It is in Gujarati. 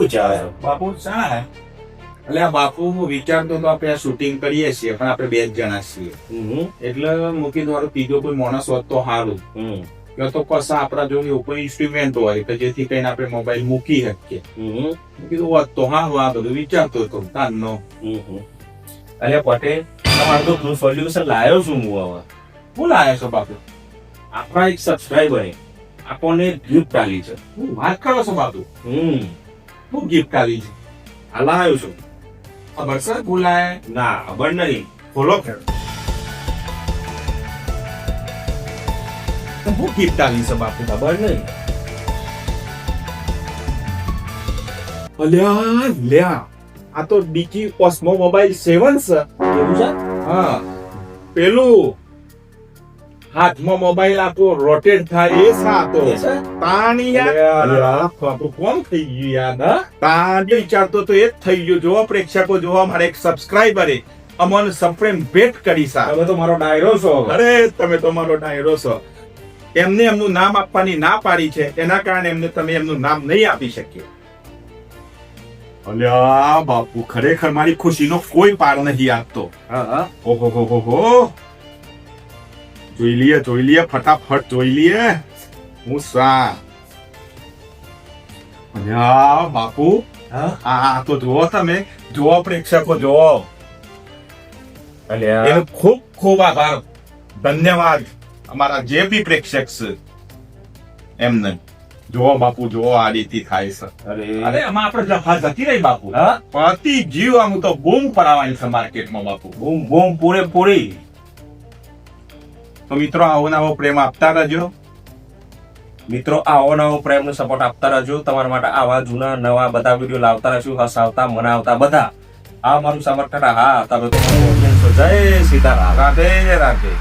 શું ચાલે બાપુ શા એટલે આ બાપુ હું વિચારતો તો આપણે શૂટિંગ કરીએ છીએ પણ આપણે 2 જ જણા છીએ એટલે મૂકી દો ત્રીજો કોઈ માણસ હોત તો સારું કે તો કશા આપણા જોડે કોઈ ઇન્સ્ટ્રુમેન્ટ હોય કે જેથી કઈને આપણે મોબાઈલ મૂકી શકીએ મૂકી દો હોત તો સારું. આ બધું વિચારતો હતો તાનનો. અરે પટેલ તમારું તો હું સોલ્યુશન લાવ્યો છું હું હવે. શું લાયા છો બાપુ? આપણા એક સબસ્ક્રાઇબરે આપણને ગિફ્ટ આલી છે. શું વાત કરો છો બાપુ? શું ગિફ્ટ આવી છે? આ લાવ્યો છું. ખબર છે બોલાય ના ખબર નહીં. ખોલો ખેડ. શું ગિફ્ટ આવી છે બાપુ? ખબર નહીં. અલ્યા લ્યા આ તો ડીકી ઓસ્મો મોબાઈલ 7 છે. એવું છે? હા પેલું હાથમાં મોબાઈલ આખો રોટેટ થાય એ સાતો એ છે? તાણી યાર આપણું કોમ થઈ ગયું યાર. હા તાણ વિચારતો તો એ જ થઈ ગયું. જોવા પ્રેક્ષકો જોવા મારે એક સબસ્ક્રાઇબરે અમન સપ્રેમ ભેટ કરી સા. તમે તો મારો ડાયરો છો હવે. અરે તમે તો મારો ડાયરો છો. એમને એમનું નામ આપવાની ના પાડી છે એના કારણે એમને તમે એમનું નામ નહીં આપી શકીએ. અલ્યા બાપુ ખરેખર મારી ખુશીનો કોઈ પાર નહીં આપતો. હા ઓહો હો હો હો. જોઈ લઈએ ફટાફટ જોઈ લઈએ. હું સા અલ્યા બાપુ હા. આ તો જુઓ તમે જુઓ પ્રેક્ષકો જુઓ. અલ્યા એનો ખૂબ ખૂબ આભાર ધન્યવાદ અમારા જે બી પ્રેક્ષક છે એમને. જુઓ બાપુ જુઓ આ રીતે થાય છે. અરે આમાં આપણે જફા જતી રહી બાપુ. હા પ્રતિ જીવ આમ તો બૂમ પડાવવાની છે માર્કેટમાં બાપુ. બૂમ બૂમ પૂરેપૂરી. તો મિત્રો આવો નવો પ્રેમ આપતા રહેજો. મિત્રો આવો નવો પ્રેમનો સપોર્ટ આપતા રહેજો. તમારા માટે આવા જૂના નવા બધા વિડીયો લાવતા રહેશું. હસાવતા મનાવતા બધા. આ મારું સમર્થન. હા તમે તો જય સીતારામ. રાધે રાધે.